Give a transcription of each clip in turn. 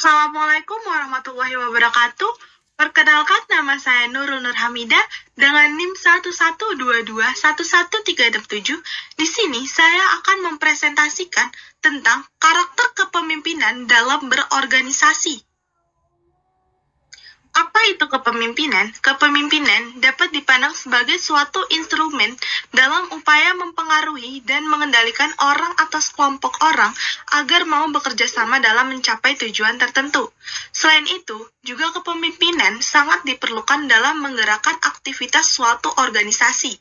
Assalamualaikum warahmatullahi wabarakatuh. Perkenalkan, nama saya Nurul Nurhamidah dengan NIM 11221137. Di sini saya akan mempresentasikan tentang karakter kepemimpinan dalam berorganisasi. Apa itu kepemimpinan? Kepemimpinan dapat dipandang sebagai suatu instrumen dalam upaya mempengaruhi dan mengendalikan orang atau sekelompok orang agar mau bekerja sama dalam mencapai tujuan tertentu. Selain itu, juga kepemimpinan sangat diperlukan dalam menggerakkan aktivitas suatu organisasi.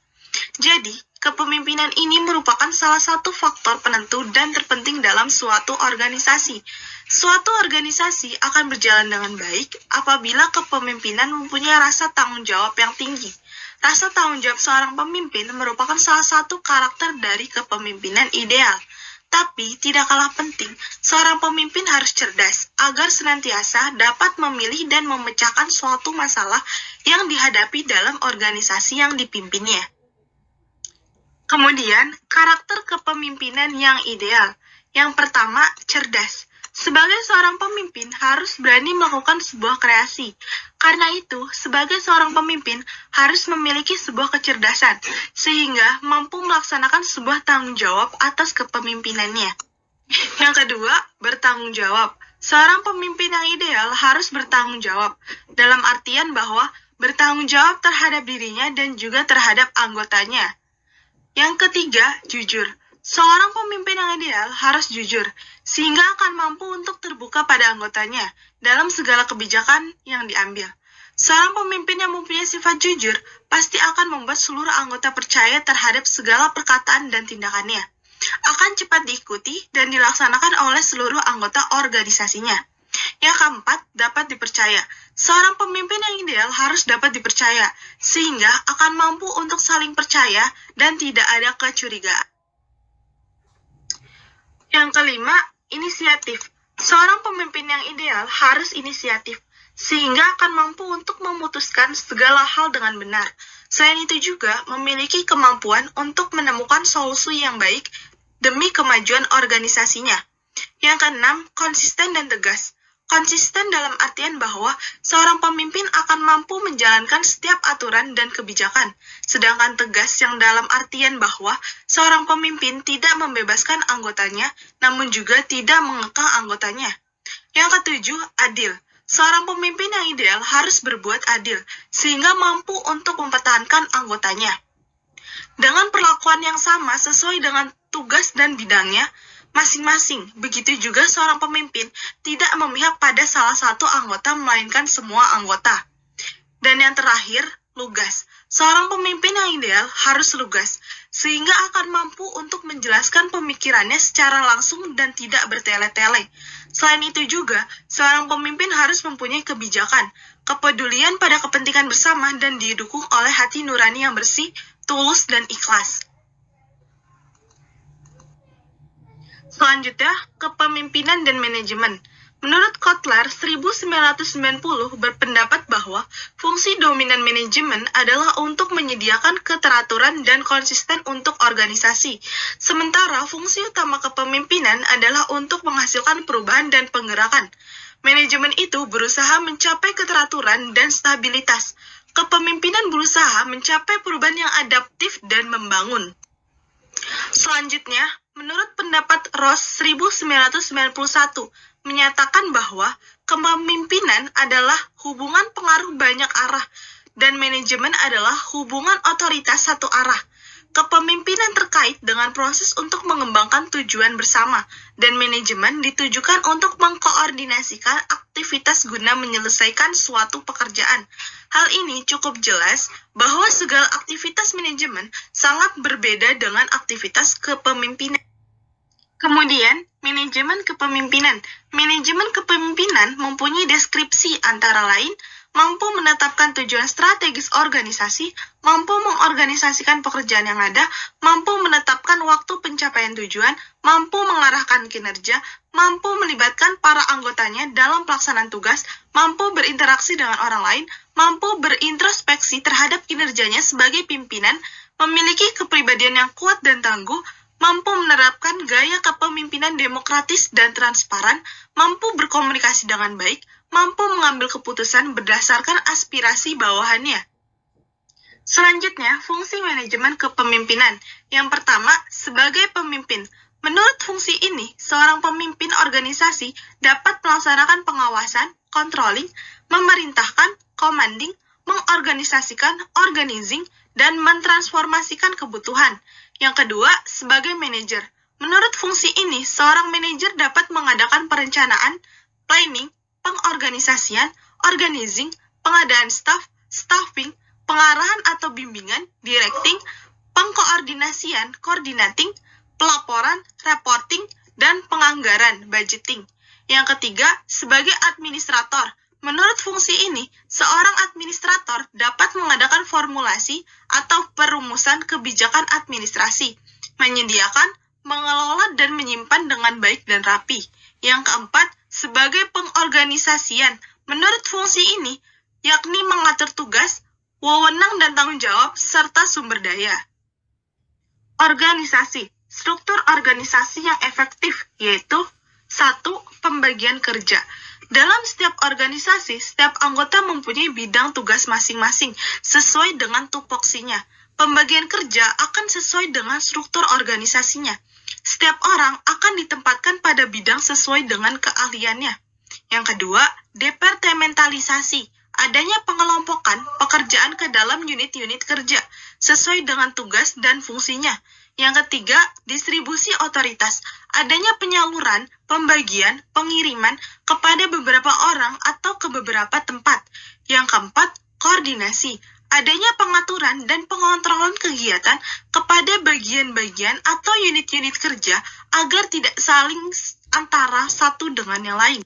Jadi, kepemimpinan ini merupakan salah satu faktor penentu dan terpenting dalam suatu organisasi. Suatu organisasi akan berjalan dengan baik apabila kepemimpinan mempunyai rasa tanggung jawab yang tinggi. Rasa tanggung jawab seorang pemimpin merupakan salah satu karakter dari kepemimpinan ideal. Tapi, tidak kalah penting, seorang pemimpin harus cerdas agar senantiasa dapat memilih dan memecahkan suatu masalah yang dihadapi dalam organisasi yang dipimpinnya. Kemudian, karakter kepemimpinan yang ideal. Yang pertama, cerdas. Sebagai seorang pemimpin harus berani melakukan sebuah kreasi. Karena itu, sebagai seorang pemimpin harus memiliki sebuah kecerdasan, sehingga mampu melaksanakan sebuah tanggung jawab atas kepemimpinannya. Yang kedua, bertanggung jawab. Seorang pemimpin yang ideal harus bertanggung jawab, dalam artian bahwa bertanggung jawab terhadap dirinya dan juga terhadap anggotanya. Yang ketiga, jujur. Seorang pemimpin yang ideal harus jujur, sehingga akan mampu untuk terbuka pada anggotanya dalam segala kebijakan yang diambil. Seorang pemimpin yang mempunyai sifat jujur pasti akan membuat seluruh anggota percaya terhadap segala perkataan dan tindakannya. Akan cepat diikuti dan dilaksanakan oleh seluruh anggota organisasinya. Yang keempat, dapat dipercaya. Seorang pemimpin yang ideal harus dapat dipercaya, sehingga akan mampu untuk saling percaya dan tidak ada kecurigaan. Yang kelima, inisiatif. Seorang pemimpin yang ideal harus inisiatif, sehingga akan mampu untuk memutuskan segala hal dengan benar. Selain itu juga memiliki kemampuan untuk menemukan solusi yang baik demi kemajuan organisasinya. Yang keenam, konsisten dan tegas. Konsisten dalam artian bahwa seorang pemimpin akan mampu menjalankan setiap aturan dan kebijakan, sedangkan tegas yang dalam artian bahwa seorang pemimpin tidak membebaskan anggotanya, namun juga tidak mengekang anggotanya. Yang ketujuh, adil. Seorang pemimpin yang ideal harus berbuat adil, sehingga mampu untuk mempertahankan anggotanya. Dengan perlakuan yang sama sesuai dengan tugas dan bidangnya, masing-masing. Begitu juga seorang pemimpin tidak memihak pada salah satu anggota melainkan semua anggota. Dan yang terakhir, lugas. Seorang pemimpin yang ideal harus lugas, sehingga akan mampu untuk menjelaskan pemikirannya secara langsung dan tidak bertele-tele. Selain itu juga, seorang pemimpin harus mempunyai kebijakan, kepedulian pada kepentingan bersama dan didukung oleh hati nurani yang bersih, tulus, dan ikhlas. Selanjutnya, kepemimpinan dan manajemen. Menurut Kotler, 1990 berpendapat bahwa fungsi dominan manajemen adalah untuk menyediakan keteraturan dan konsisten untuk organisasi. Sementara fungsi utama kepemimpinan adalah untuk menghasilkan perubahan dan penggerakan. Manajemen itu berusaha mencapai keteraturan dan stabilitas. Kepemimpinan berusaha mencapai perubahan yang adaptif dan membangun. Selanjutnya, menurut pendapat Ross 1991, menyatakan bahwa kepemimpinan adalah hubungan pengaruh banyak arah dan manajemen adalah hubungan otoritas satu arah. Kepemimpinan terkait dengan proses untuk mengembangkan tujuan bersama dan manajemen ditujukan untuk mengkoordinasikan aktivitas guna menyelesaikan suatu pekerjaan. Hal ini cukup jelas bahwa segala aktivitas manajemen sangat berbeda dengan aktivitas kepemimpinan. Kemudian, manajemen kepemimpinan. Manajemen kepemimpinan mempunyai deskripsi antara lain mampu menetapkan tujuan strategis organisasi, mampu mengorganisasikan pekerjaan yang ada, mampu menetapkan waktu pencapaian tujuan, mampu mengarahkan kinerja, mampu melibatkan para anggotanya dalam pelaksanaan tugas, mampu berinteraksi dengan orang lain, mampu berintrospeksi terhadap kinerjanya sebagai pimpinan, memiliki kepribadian yang kuat dan tangguh, mampu menerapkan gaya kepemimpinan demokratis dan transparan, mampu berkomunikasi dengan baik, mampu mengambil keputusan berdasarkan aspirasi bawahannya. Selanjutnya, fungsi manajemen kepemimpinan. Yang pertama, sebagai pemimpin. Menurut fungsi ini, seorang pemimpin organisasi dapat melaksanakan pengawasan, controlling, memerintahkan, commanding, mengorganisasikan, organizing, dan mentransformasikan kebutuhan. Yang kedua, sebagai manajer. Menurut fungsi ini, seorang manajer dapat mengadakan perencanaan, planning, pengorganisasian, organizing, pengadaan staff, staffing, pengarahan atau bimbingan, directing, pengkoordinasian, coordinating, pelaporan, reporting, dan penganggaran, budgeting. Yang ketiga, sebagai administrator. Menurut fungsi ini, seorang administrator dapat mengadakan formulasi atau perumusan kebijakan administrasi, menyediakan, mengelola, dan menyimpan dengan baik dan rapi. Yang keempat, sebagai pengorganisasian. Menurut fungsi ini, yakni mengatur tugas, wewenang dan tanggung jawab, serta sumber daya. Organisasi. Struktur organisasi yang efektif yaitu 1. Pembagian kerja. Dalam setiap organisasi, setiap anggota mempunyai bidang tugas masing-masing sesuai dengan tupoksinya. Pembagian kerja akan sesuai dengan struktur organisasinya. Setiap orang akan ditempatkan pada bidang sesuai dengan keahliannya. Yang kedua, departementalisasi. Adanya pengelompokan pekerjaan ke dalam unit-unit kerja sesuai dengan tugas dan fungsinya. Yang ketiga, distribusi otoritas. Adanya penyaluran, pembagian, pengiriman kepada beberapa orang atau ke beberapa tempat. Yang keempat, koordinasi. Adanya pengaturan dan pengontrolan kegiatan kepada bagian-bagian atau unit-unit kerja agar tidak saling antara satu dengan yang lain.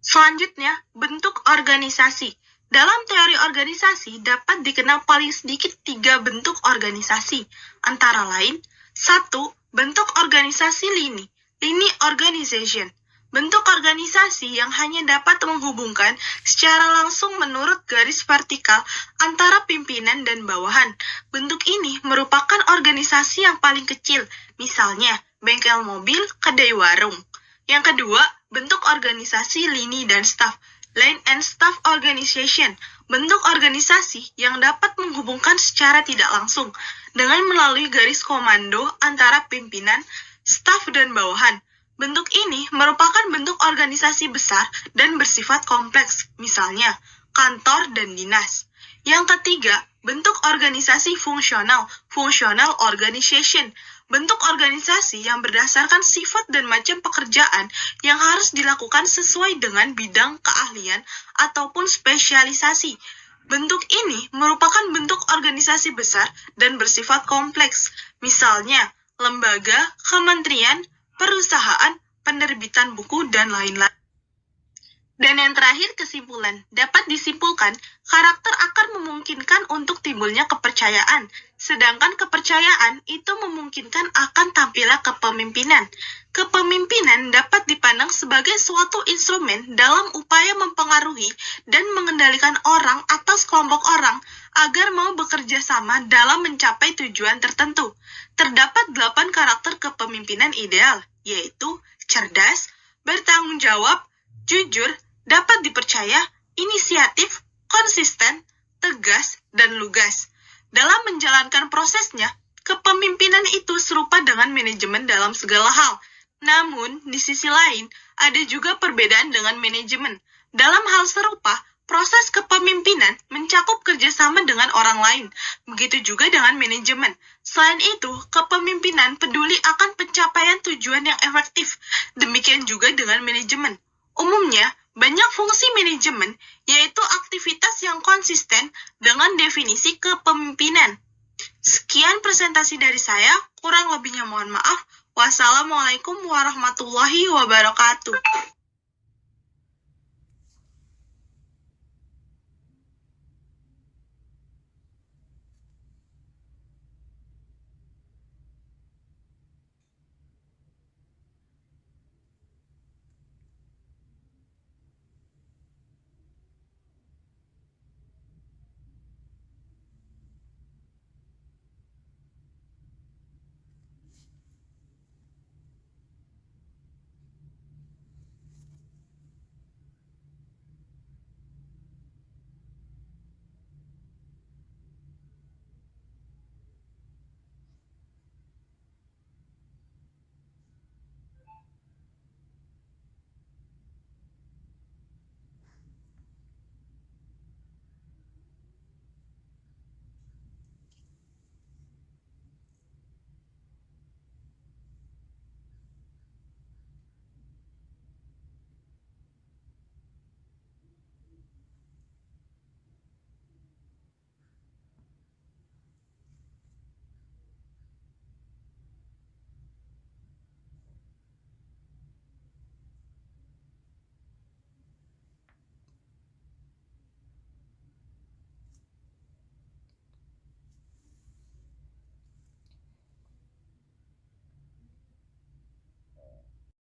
Selanjutnya, bentuk organisasi. Dalam teori organisasi dapat dikenal paling sedikit 3 bentuk organisasi, antara lain 1. Bentuk organisasi lini, lini organization. Bentuk organisasi yang hanya dapat menghubungkan secara langsung menurut garis vertikal antara pimpinan dan bawahan. Bentuk ini merupakan organisasi yang paling kecil, misalnya bengkel mobil, kedai warung. Yang kedua, bentuk organisasi lini dan staf. Line and Staff Organization, bentuk organisasi yang dapat menghubungkan secara tidak langsung dengan melalui garis komando antara pimpinan, staf, dan bawahan. Bentuk ini merupakan bentuk organisasi besar dan bersifat kompleks, misalnya kantor dan dinas. Yang ketiga, bentuk organisasi fungsional, functional organization. Bentuk organisasi yang berdasarkan sifat dan macam pekerjaan yang harus dilakukan sesuai dengan bidang keahlian ataupun spesialisasi. Bentuk ini merupakan bentuk organisasi besar dan bersifat kompleks, misalnya lembaga, kementerian, perusahaan, penerbitan buku, dan lain-lain. Dan yang terakhir, kesimpulan. Dapat disimpulkan, karakter akan memungkinkan untuk timbulnya kepercayaan, sedangkan kepercayaan itu memungkinkan akan tampilnya kepemimpinan. Kepemimpinan dapat dipandang sebagai suatu instrumen dalam upaya mempengaruhi dan mengendalikan orang atau sekelompok orang agar mau bekerja sama dalam mencapai tujuan tertentu. Terdapat 8 karakter kepemimpinan ideal, yaitu cerdas, bertanggung jawab, jujur, dapat dipercaya, inisiatif, konsisten, tegas, dan lugas. Dalam menjalankan prosesnya, kepemimpinan itu serupa dengan manajemen dalam segala hal. Namun, di sisi lain, ada juga perbedaan dengan manajemen. Dalam hal serupa, proses kepemimpinan mencakup kerjasama dengan orang lain. Begitu juga dengan manajemen. Selain itu, kepemimpinan peduli akan pencapaian tujuan yang efektif. Demikian juga dengan manajemen. Umumnya, banyak fungsi manajemen, yaitu aktivitas yang konsisten dengan definisi kepemimpinan. Sekian presentasi dari saya, kurang lebihnya mohon maaf. Wassalamualaikum warahmatullahi wabarakatuh.